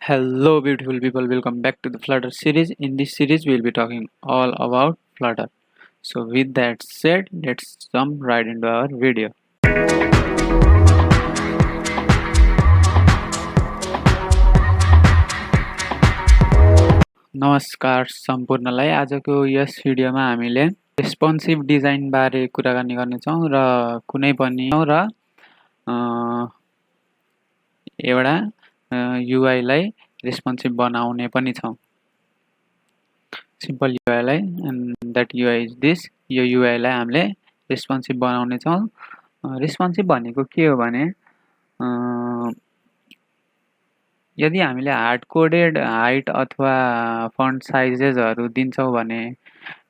Hello beautiful people, welcome back to the Flutter series. In this series we'll be talking all about Flutter. So with that said, let's jump right into our video. नमस्कार सम्पूर्णलाई आजको yes भिडियोमा हामीले responsive design बारे कुराकानी गर्नेछौँ र कुनै पनि एउटा UI लाई रेस्पोन्सिभ बनाउने पनि छौँ simple UI lie and that UI is this yo UI लाई हामीले रेस्पोन्सिभ बनाउने छौँ रेस्पोन्सिभ भनेको के हो भने यदि हामीले हार्ड कोडेड हाइट अथवा फन्ट साइजेसहरु दिन्छौँ भने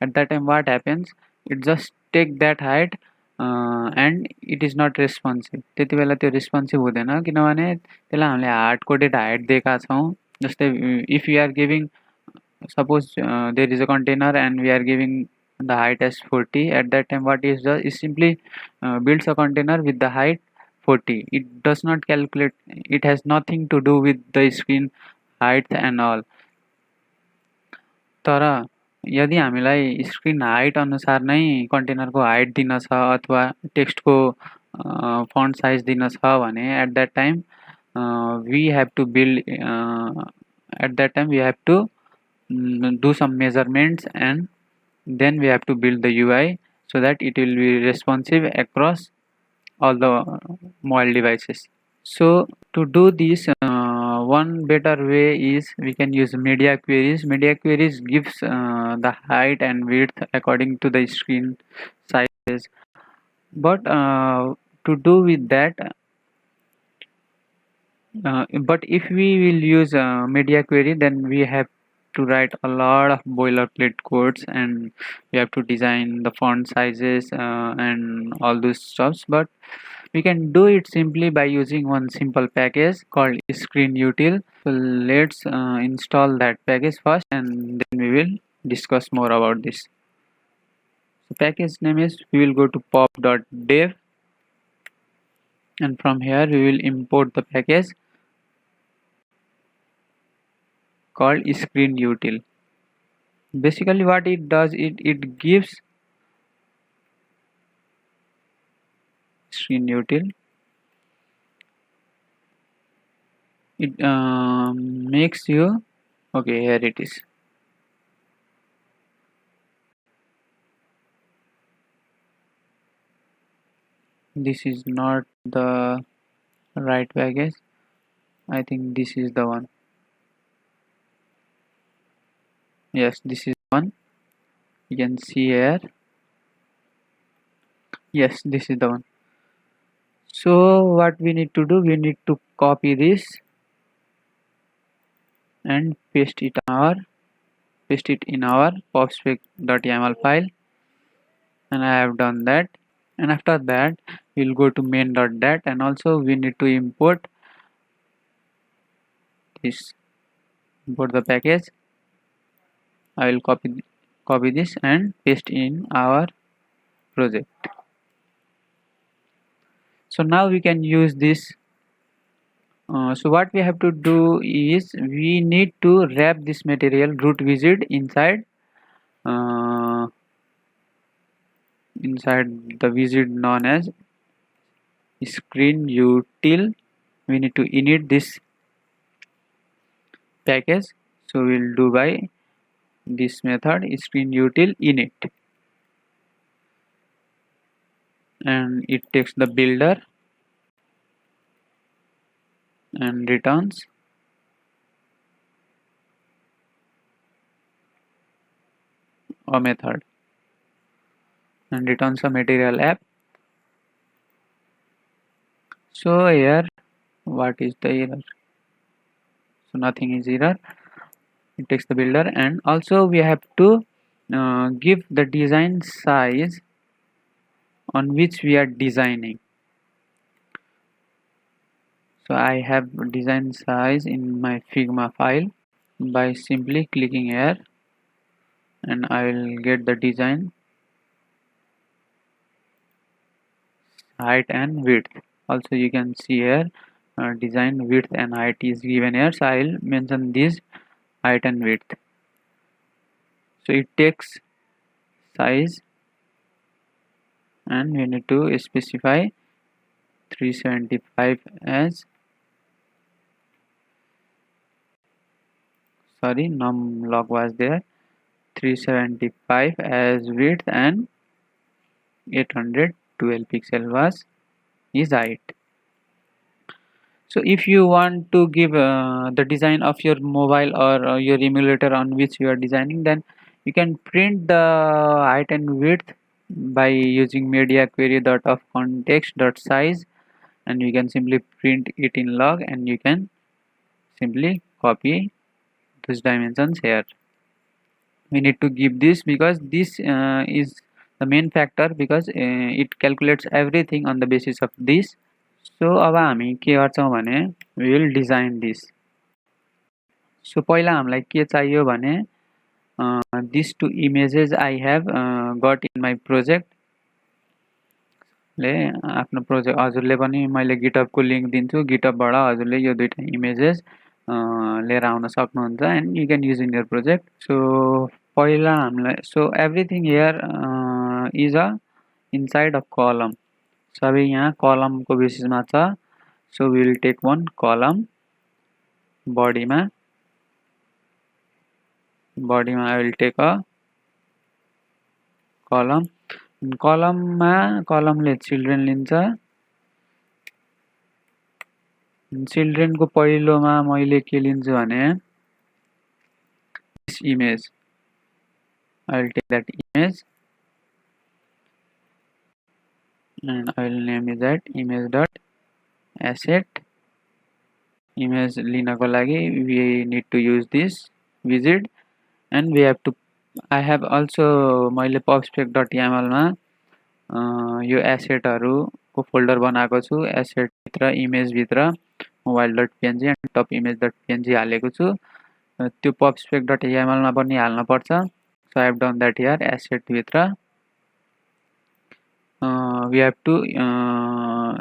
at that time what happens, it just take that height and it is not responsive. त्यतिबेला त्यो रेस्पोन्सिभ हुँदैन किनभने त्यसलाई हामीले हार्ड कोडेड हाइट दिएका छौँ जस्तै if we are giving suppose there is a container and we are giving the height as 40, at that time what is does is simply builds a container with the height 40. It does not calculate, it has nothing to do with the screen height and all. तर यदि हामीलाई screen height अनुसार नै कन्टेनरको height दिन छ अथवा टेक्स्टको font size दिन छ भने at that time we have to build at that time we have to do some measurements and then we have to build the UI so that it will be responsive across all the mobile devices. So to do this, one better way is we can use media queries. Media queries gives the height and width according to the screen sizes. But to do with that, but if we will use media query, then we have to write a lot of boilerplate codes and we have to design the font sizes and all those stuffs. But we can do it simply by using one simple package called screenutil. So let's install that package first and then we will discuss more about this. So package name is, we will go to pop.dev and from here we will import the package called screenutil. Basically what it does, it gives screenutil, it makes you, okay, here it is. This is not the right package, I think this is the one. Yes, this is one, you can see here. Yes, this is the one. So what we need to do, we need to copy this and paste it in our popspec.yaml file, and I have done that. And after that we'll go to main.dat and also we need to import the package. I will copy this and paste in our project. So now we can use this. So what we have to do is we need to wrap this material root widget inside the widget known as screenutil. We need to init this package, so we'll do by this method screenutil init, and it takes the builder and returns a method and returns a material app. So here what is the error? So nothing is error, it takes the builder, and also we have to give the design size on which we are designing. So I have design size in my Figma file by simply clicking here, and I will get the design height and width. Also you can see here design width and height is given here, so I'll mention this height and width. So it takes size and we need to specify 375 as, sorry, num log was there, 375 as width and 812 pixel was his height. So if you want to give the design of your mobile or your emulator on which you are designing, then you can print the height and width by using media query dot of context dot size, and you can simply print it in log and you can simply copy these dimensions here. We need to give this because this is the main factor, because it calculates everything on the basis of this. So अब हामी के गर्छौं भने we will design this. So पहिला हामीलाई के चाहियो भने these two images I have got in my project ले आफ्नो प्रोजेक्ट हजुरले पनि मैले गिटहब को लिंक दिन्छु, गिटहब बाट हजुरले यो दुईटा इमेजेस लिएर आउन सक्नुहुन्छ and you can use in your project. So पहिला हामीलाई, so everything here is a inside of column. सबै यहाँ column को बेसिसमा छ. So we will take one column, body मा I will take a column. column मा column ले children लिन्छ. children को पहिलोमा मैले के लिन्छु भने this image. I will take that image and I will name it that image dot asset. Image लिनको लागि we need to use this widget and we have to, I have also मैले pubspec.yaml मा यो एसेटहरु को folder बनाएको छु. Asset भित्र image भित्र mobile.png and top image.png हालेको छु. त्यो pubspec.yaml मा पनि हाल्न पर्छ. So I have done that here. Asset भित्र we have to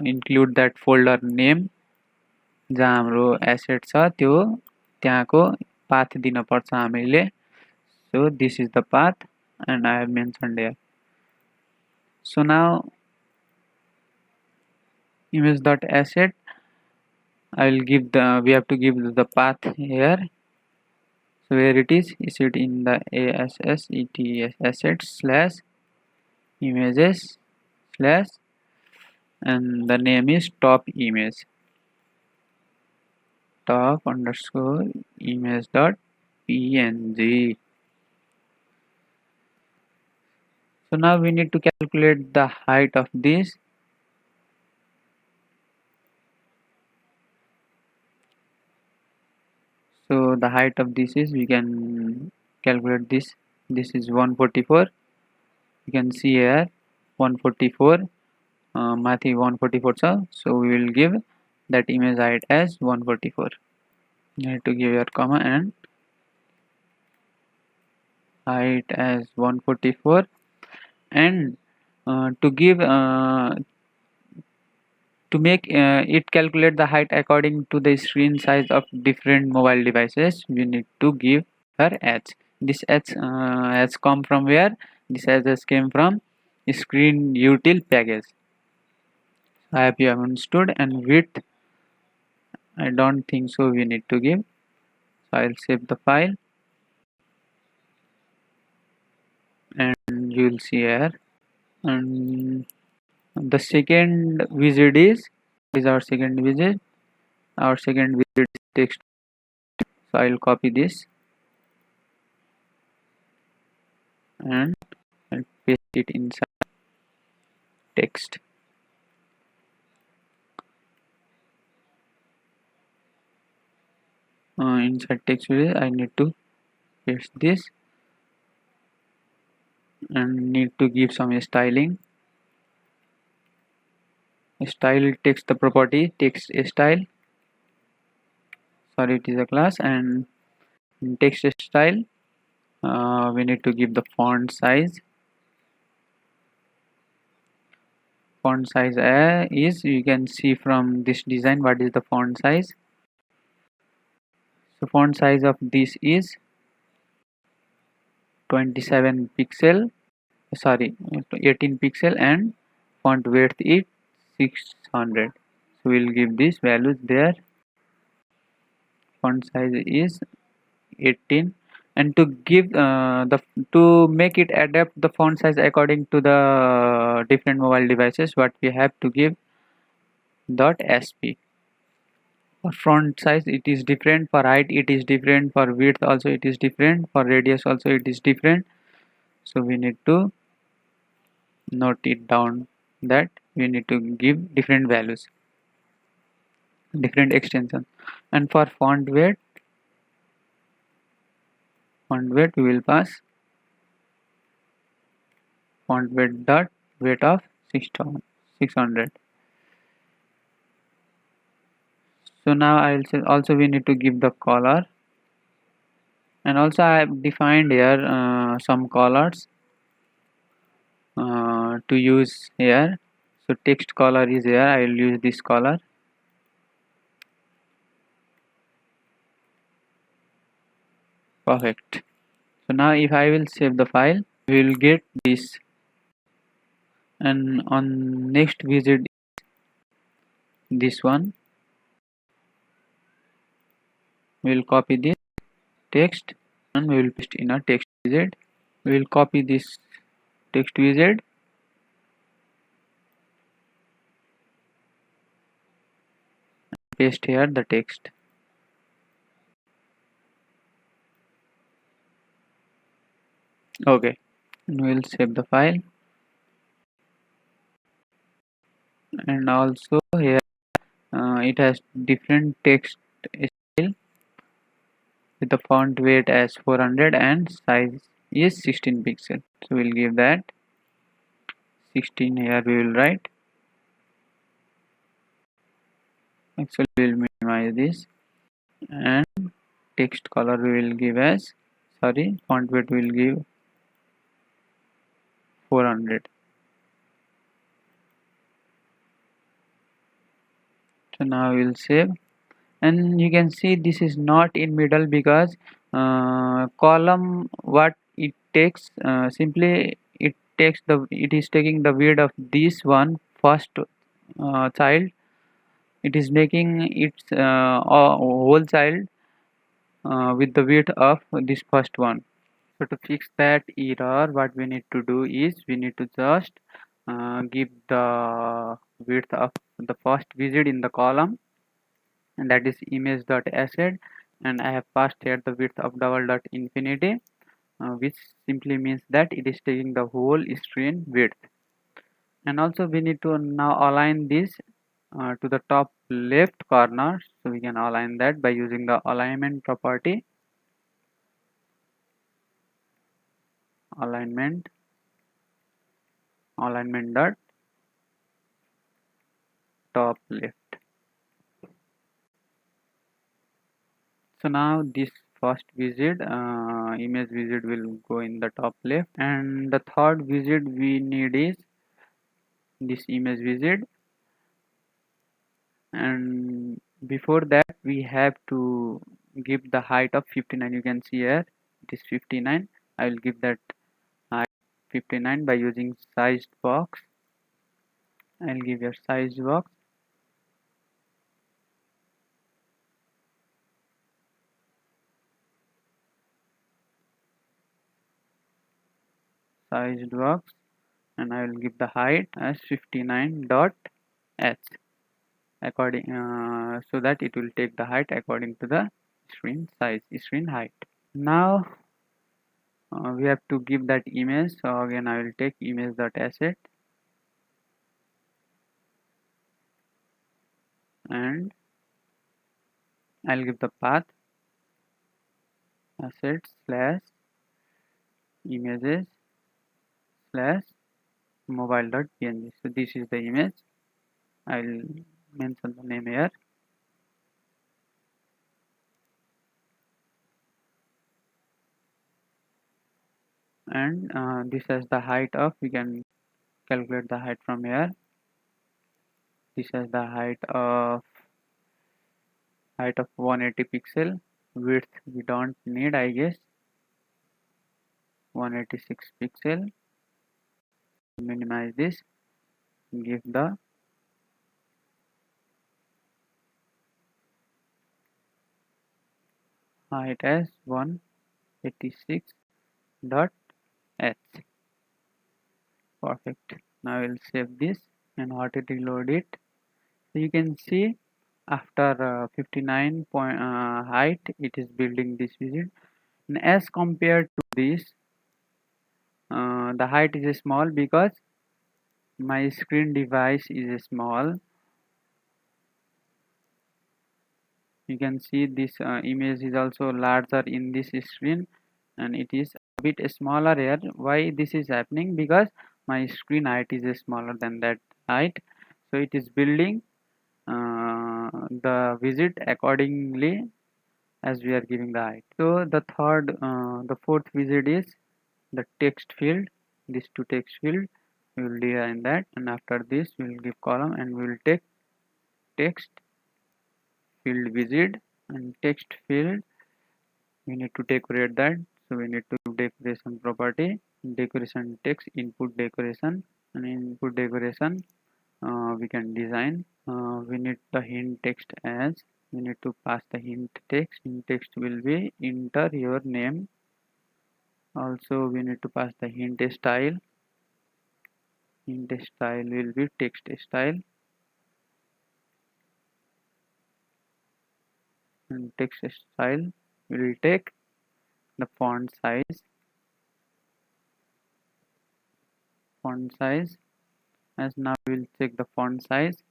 include that folder name जहाँ हाम्रो एसेट छ त्यो त्यहाँको path दिन पर्छ हामीले. So this is the path and I have mentioned here. So now image.asset, I will give the, we have to give the path here. So where it is it in the assets slash images slash and the name is top image, top underscore image dot png. So now we need to calculate the height of this. So the height of this is, we can calculate this. This is 144. You can see here 144. Mathi 144 cha. So we will give that image height as 144. You need to give your comma and height as 144 and to give to make it calculate the height according to the screen size of different mobile devices, we need to give her h. This h has come from where? This h has came from screen util package. I hope you have understood. And width, I don't think so we need to give. So I'll save the file and you will see here. And the second widget is our second widget. Our second widget is text. So I'll copy this and I'll paste it inside text. Inside text widget, I need to paste this and need to give some styling. Style text the property text style. Sorry, it is a class. And in text style we need to give the font size. font size is, you can see from this design what is the font size. So font size of this is 27 pixel, sorry, 18 pixel, and font width is 600. So we'll give these values there. Font size is 18, and to give to make it adapt the font size according to the different mobile devices, what we have to give .sp. For font size it is different, for height it is different, for width also it is different, for radius also it is different. So we need to note it down that we need to give different values, different extensions. And for font weight we will pass font weight of 600. So now I will say also we need to give the color, and also I have defined here some colors to use here. So text color is here, I will use this color. Perfect. So now if I will save the file, we will get this, and on next visit this one, we will copy this text and we will paste in a text widget. We will copy this text widget, paste here the text. Okay, and we will save the file. And also here it has different text style with the font weight as 400 and size is 16 pixel. So we'll give that 16 here, we will write. Actually we'll minimize this, and text color we will give as, sorry, font weight we will give 400. So now we'll save, and you can see this is not in middle because column what it takes, simply it is taking the width of this one first child. It is making its whole child with the width of this first one. So to fix that error, what we need to do is we need to just give the width of the first widget in the column, and that is image.asset, and I have passed here the width of double dot infinity, which simply means that it is taking the whole screen width. And also we need to now align this to the top left corner, so we can align that by using the alignment property. Alignment dot top left. So now this first widget, image widget, will go in the top left, and the third widget we need is this image widget. And before that we have to give the height of 59. You can see here it is 59. I will give that height 59 by using sized box. I'll give your sized box. Sized box, and I will give the height as 59.h according so that it will take the height according to the screen size, screen height. Now we have to give that image, so again I will take image.asset, and I'll give the path asset slash images slash mobile.png. So this is the image. I'll mention the name here. And this has the height of, we can calculate the height from here. this as the height of 180 pixel. Width we don't need, I guess, 186 pixel. Minimize this, give the height as 186.h. Perfect. Now we'll save this and auto reload it. So you can see after 59 point height it is building this widget, and as compared to this the height is small because my screen device is small. You can see this image is also larger in this screen and it is a bit smaller here. Why this is happening? Because my screen height is smaller than that height, so it is building the widget accordingly as we are giving the height. So the fourth widget is the text field. These two text field we will design that, and after this we will give column and we will take text field widget, and text field we need to decorate that. So we need to decoration property, decoration text, input decoration, and input decoration we can design. We need the hint text as we need to pass the hint text. Hint text will be enter your name. Also we need to pass the hint style. Hint style will be text style, and text style will take the font size. As now we will check the font size.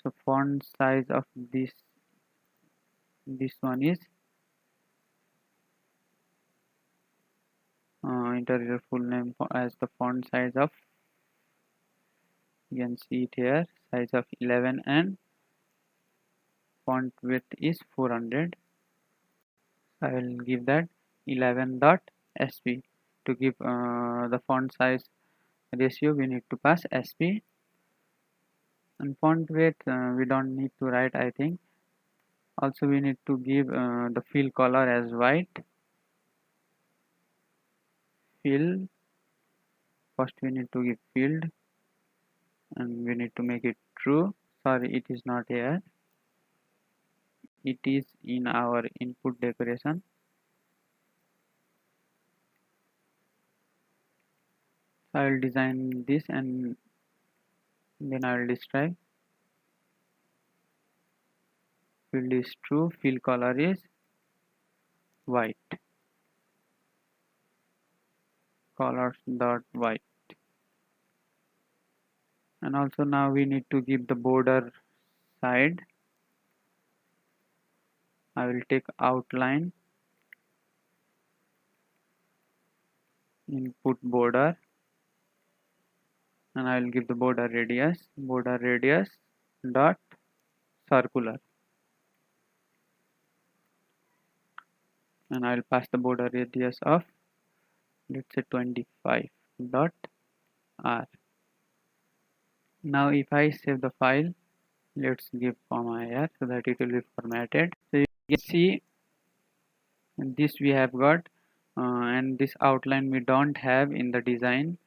So font size of this one is enter your full name as the font size of, you can see it here, size of 11, and font width is 400. I will give that 11.sp. To give the font size ratio we need to pass sp, and font width we don't need to write, I think. Also we need to give the fill color as white. Fill, first we need to give field and we need to make it true. Sorry, it is not here, it is in our input decoration. I will design this and then I will describe. Field is true, fill color is white, colors dot white. And also now we need to give the border side. I will take outline, input border, and I will give the border radius dot circular, and I will pass the border radius of, let's say, 25 dot r. Now if I save the file, let's give comma here so that it will be formatted. So you can see this we have got, and this outline we don't have in the design,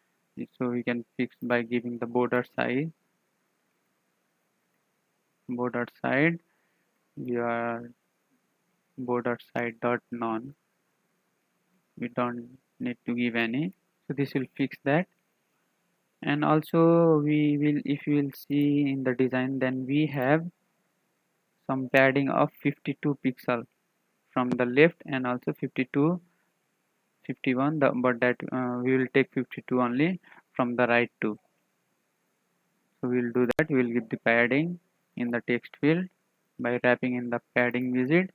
so we can fix by giving the border side your border side dot none. We don't need to give any, so this will fix that. And also we will, if you will see in the design, then we have some padding of 52 pixel from the left and also 52 51, but that we will take 52 only from the right too. So we will do that. We will give the padding in the text field by wrapping in the padding widget,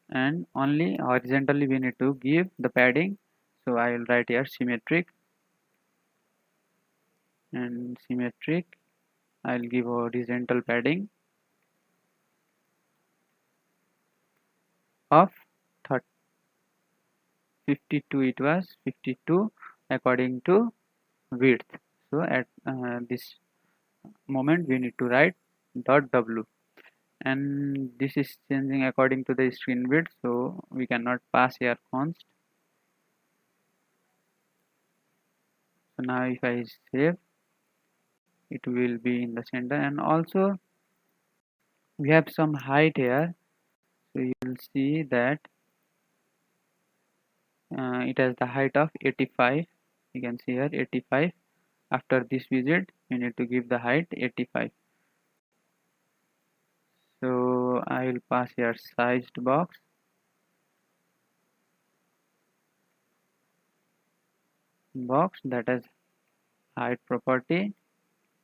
and only horizontally we need to give the padding. So I will write here symmetric, and symmetric I will give horizontal padding of 52, it was 52 according to width. So at this moment we need to write .w, and this is changing according to the screen width, so we cannot pass here const. So now if I save, it will be in the center, and also we have some height here, so you will see that it has the height of 85. You can see here 85. After this widget you need to give the height 85. So I will pass here sized box, that has height property,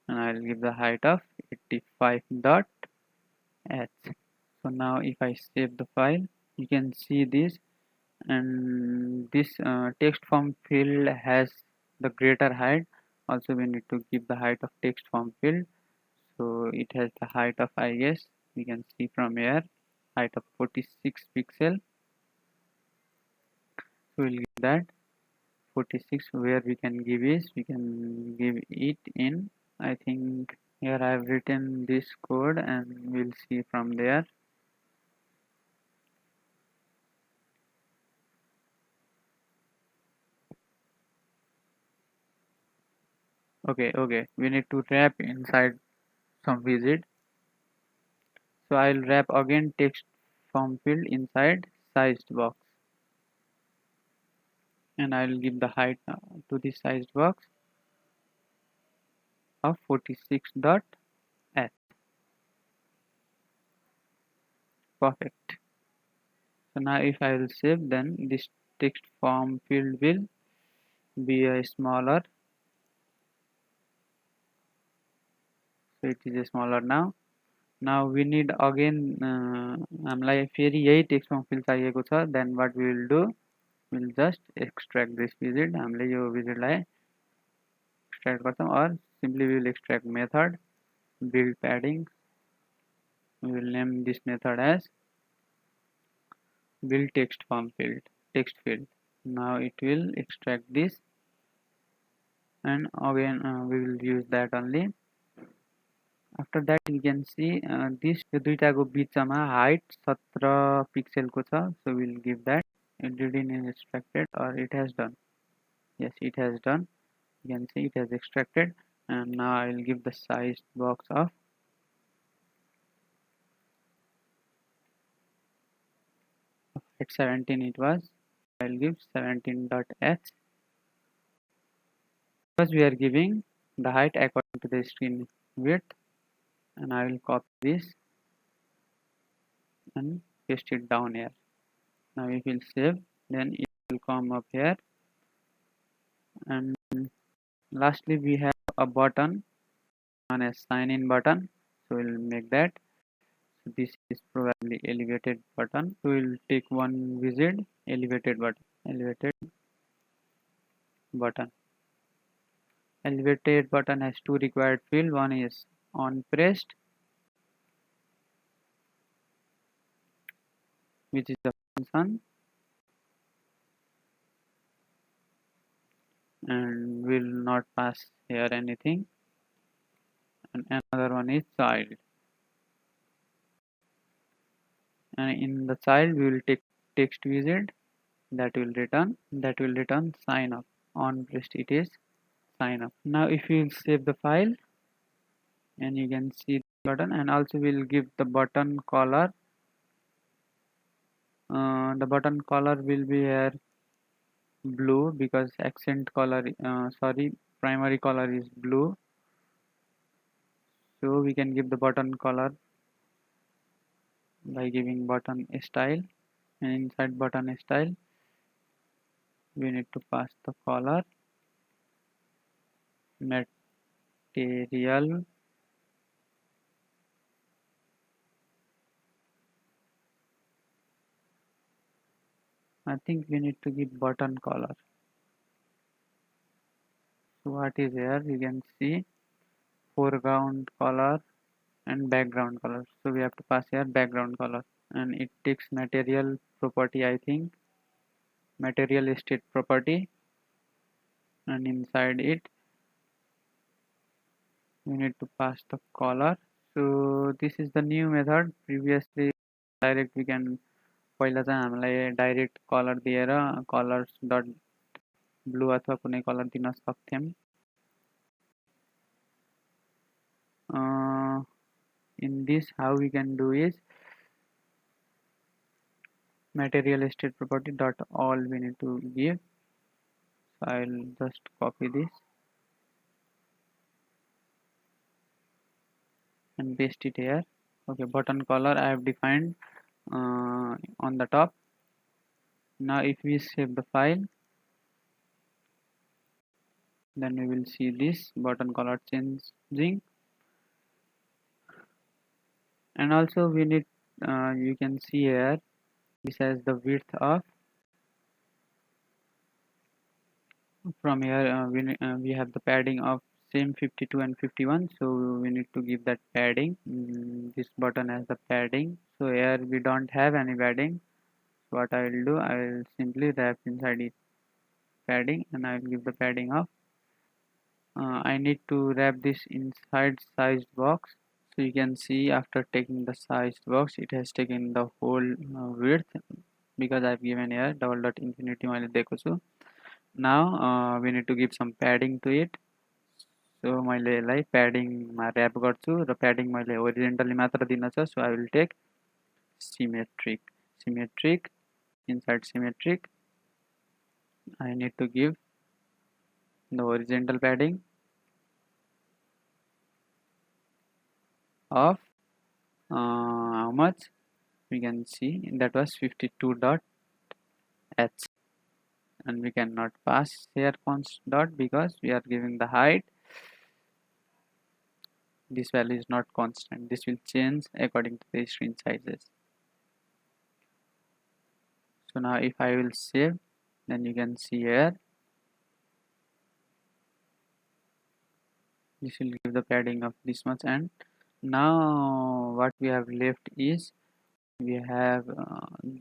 and I will give the height of 85 dot h. So now if I save the file, you can see this, and this text form field has the greater height. Also we need to give the height of text form field, so it has the height of, I guess we can see from here, height of 46 pixel. So we'll give that 46. Where we can give is, we can give it in, I think here I have written this code, and we'll see from there. Okay, we need to wrap inside some widget. So I'll wrap again text form field inside sized box, and I'll give the height to the sized box of 46 dot h. Perfect. So now if I will save, then this text form field will be a smaller. So it is a smaller now. Now we need again हामीलाई फेरि यही text firm field चाहिएको छ. Then what we will do, we'll just extract this widget. हामीले यो widget लाई extract गर्छौं, or simply we will extract method build padding. We will name this method as build text form field, text field. Now it will extract this, and again we will use that only. After that we can see this यो दुईटाको बीचमा height 17 pixel को छ, so we'll give that. It didn't extracted, or it has done. Yes, it has done. You can see it has extracted, and now I will give the size box of at 17. It was, I will give 17.h, because we are giving the height according to the screen width. And I will copy this and paste it down here. Now if we will save, then it will come up here. And lastly we have a button on a sign in button, so we'll make that. So this is probably elevated button, so we'll take one widget, elevated button. Elevated button has two required field. One is on pressed, which is the function, and will not pass here anything. And another one is child, and in the child we will take text widget that will return sign up. On pressed it is sign up. Now if you will save the file, and you can see the button, and also we'll give the button color. The button color will be here blue, because accent color primary color is blue, so we can give the button color by giving button style, and inside button style we need to pass the color material. I think we need to give button color. So what is here, you can see foreground color and background color, so we have to pass here background color. And it takes material property, I think material state property, and inside it we need to pass the color. So this is the new method. Previously direct we can पहिला चाहिँ हामीलाई direct colour दिएर colours डट blue अथवा कुनै colour दिन सक्थ्यौं. In this how we can do is material state property dot all we need to give. So I'll just copy this and paste it here. Okay, button color I have defined on the top. Now if we save the file, then we will see this button color changing. And also we need you can see here this has the width of, from here we have the padding of same 52 and 51, so we need to give that padding. This button has the padding, so here we don't have any padding. So what I will do, I will simply wrap inside it padding, and I will give the padding of I need to wrap this inside sized box. So you can see after taking the sized box it has taken the whole width, because I've given here double dot infinity मैले दिएको छु. Now we need to give some padding to it. So मैले यसलाई प्याडिङमा rap गर्छु र padding मैले ओरिजेन्टली मात्र दिन छ. So I will take symmetric inside symmetric I need to give the horizontal padding of how much we can see that was 52.h, and we cannot pass here const dot because we are giving the height. This value is not constant, this will change according to the screen sizes. So now if I will save, then you can see here this will give the padding of this much. And now what we have left is we have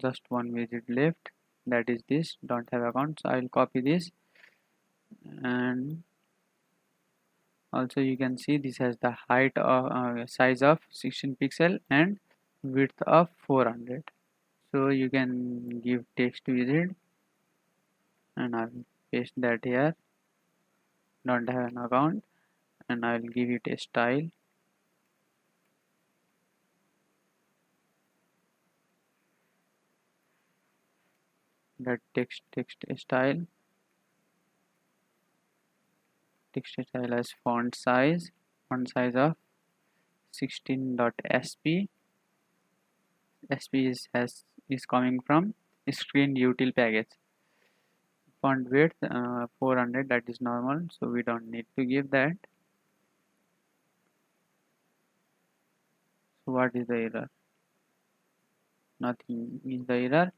just one widget left, that is this don't have account. So I will copy this, and also you can see this has the height of size of 16 pixel and width of 400. So you can give text widget, and I will paste that here don't have an account, and I will give it a style. That text style as font size of 16.sp. sp is coming from screen util package. Font width 400, that is normal, so we don't need to give that. So what is the error? Nothing is the error.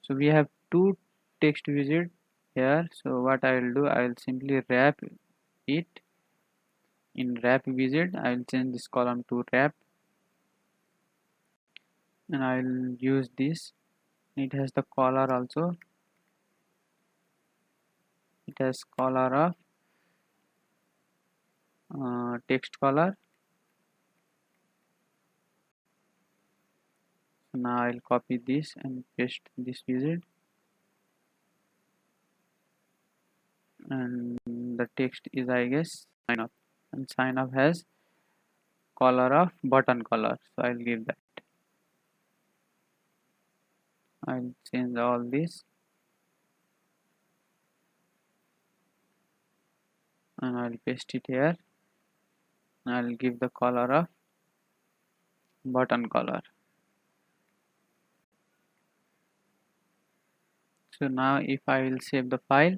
So we have two text widget here. So what I will do, I will simply wrap it in wrap widget. I will change this column to wrap, and I will use this. It has the color also. It has color of text color. So now I'll copy this and paste this widget, and the text is I guess sign up, and sign up has color of button color. So I'll give that. I'll change all this, and I'll paste it here. I'll give the color of button color. So now if I will save the file,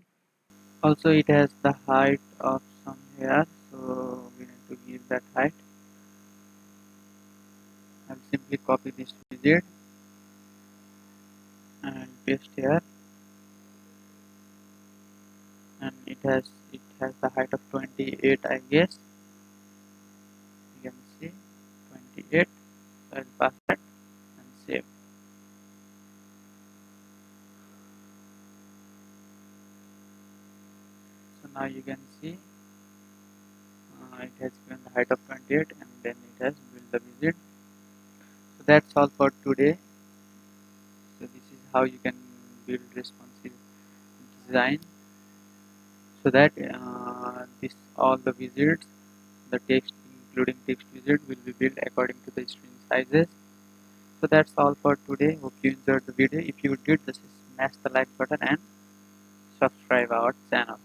also it has the height of some here, so we need to give that height. I'll simply copy this widget and paste here, and it has the height of 28 I guess. You can see 28. So I'll pass that and save. So now you can see it has given the height of 28 and then it has built the widget. So that's all for today. So this is how you can build responsive design, so that this all the widgets, the text including text widget, will be built according to the string sizes. So that's all for today. Hope you enjoyed the video. If you did, just smash the like button and subscribe our channel.